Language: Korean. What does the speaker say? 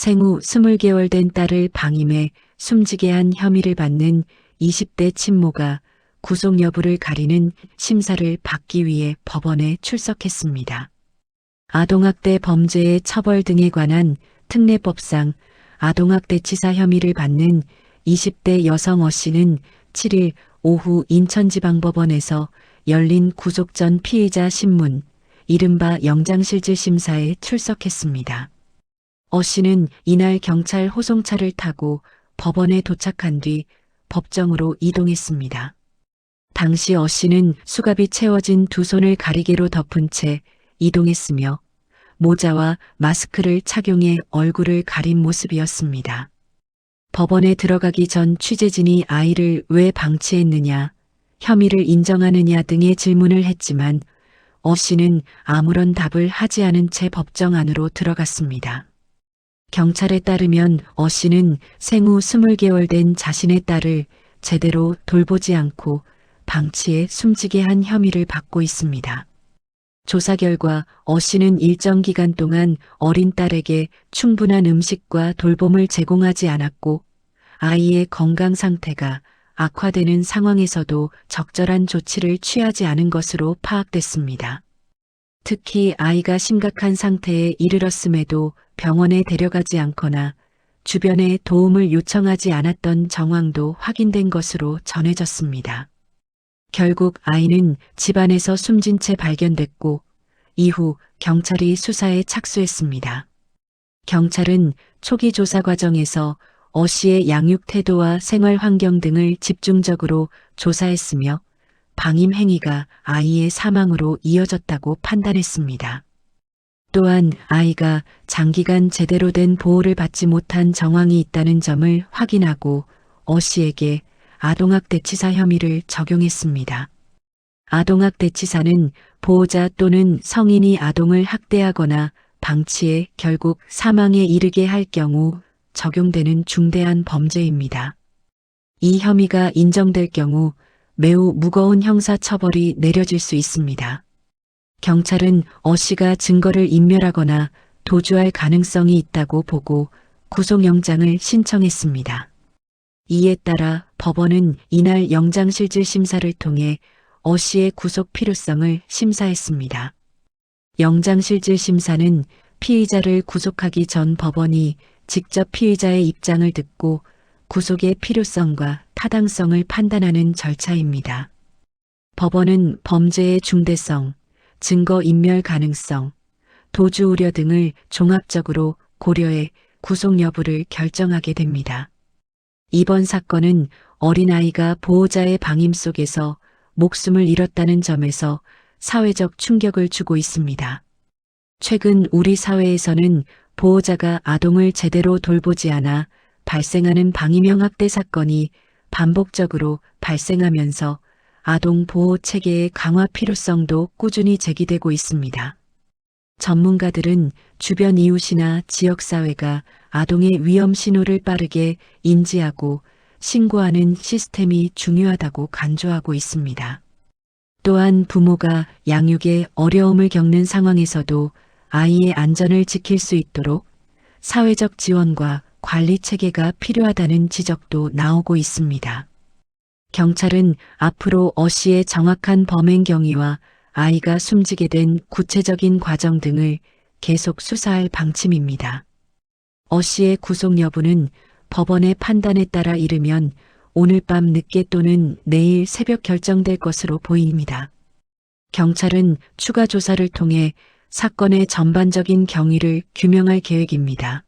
생후 20개월 된 딸을 방임해 숨지게 한 혐의를 받는 20대 친모가 구속 여부를 가리는 심사를 받기 위해 법원에 출석했습니다. 아동학대 범죄의 처벌 등에 관한 특례법상 아동학대치사 혐의를 받는 20대 여성 어 씨는 7일 오후 인천지방법원에서 열린 구속 전 피의자 신문, 이른바 영장실질 심사에 출석했습니다. 어 씨는 이날 경찰 호송차를 타고 법원에 도착한 뒤 법정으로 이동했습니다. 당시 어 씨는 수갑이 채워진 두 손을 가리개로 덮은 채 이동했으며 모자와 마스크를 착용해 얼굴을 가린 모습이었습니다. 법원에 들어가기 전 취재진이 아이를 왜 방치했느냐, 혐의를 인정하느냐 등의 질문을 했지만 어 씨는 아무런 답을 하지 않은 채 법정 안으로 들어갔습니다. 경찰에 따르면 어 씨는 생후 20개월 된 자신의 딸을 제대로 돌보지 않고 방치해 숨지게 한 혐의를 받고 있습니다. 조사 결과 어 씨는 일정 기간 동안 어린 딸에게 충분한 음식과 돌봄을 제공하지 않았고 아이의 건강 상태가 악화되는 상황에서도 적절한 조치를 취하지 않은 것으로 파악됐습니다. 특히 아이가 심각한 상태에 이르렀음에도 병원에 데려가지 않거나 주변에 도움을 요청하지 않았던 정황도 확인된 것으로 전해졌습니다. 결국 아이는 집안에서 숨진 채 발견됐고 이후 경찰이 수사에 착수했습니다. 경찰은 초기 조사 과정에서 어 씨의 양육 태도와 생활 환경 등을 집중적으로 조사했으며 방임 행위가 아이의 사망으로 이어졌다고 판단했습니다. 또한 아이가 장기간 제대로 된 보호를 받지 못한 정황이 있다는 점을 확인하고 어 씨에게 아동학대치사 혐의를 적용했습니다. 아동학대치사는 보호자 또는 성인이 아동을 학대하거나 방치해 결국 사망에 이르게 할 경우 적용되는 중대한 범죄입니다. 이 혐의가 인정될 경우 매우 무거운 형사처벌이 내려질 수 있습니다. 경찰은 어 씨가 증거를 인멸하거나 도주할 가능성이 있다고 보고 구속영장을 신청했습니다. 이에 따라 법원은 이날 영장실질 심사를 통해 어 씨의 구속 필요성을 심사했습니다. 영장실질 심사는 피의자를 구속하기 전 법원이 직접 피의자의 입장을 듣고 구속의 필요성과 타당성을 판단하는 절차입니다. 법원은 범죄의 중대성, 증거 인멸 가능성, 도주 우려 등을 종합적으로 고려해 구속 여부를 결정하게 됩니다. 이번 사건은 어린아이가 보호자의 방임 속에서 목숨을 잃었다는 점에서 사회적 충격을 주고 있습니다. 최근 우리 사회에서는 보호자가 아동을 제대로 돌보지 않아 발생하는 방임형 학대 사건이 반복적으로 발생하면서 아동 보호 체계의 강화 필요성도 꾸준히 제기되고 있습니다. 전문가들은 주변 이웃이나 지역사회가 아동의 위험 신호를 빠르게 인지하고 신고하는 시스템이 중요하다고 강조하고 있습니다. 또한 부모가 양육에 어려움을 겪는 상황에서도 아이의 안전을 지킬 수 있도록 사회적 지원과 관리 체계가 필요하다는 지적도 나오고 있습니다. 경찰은 앞으로 어 씨의 정확한 범행 경위와 아이가 숨지게 된 구체적인 과정 등을 계속 수사할 방침입니다. 어 씨의 구속 여부는 법원의 판단에 따라 이르면 오늘 밤 늦게 또는 내일 새벽 결정될 것으로 보입니다. 경찰은 추가 조사를 통해 사건의 전반적인 경위를 규명할 계획입니다.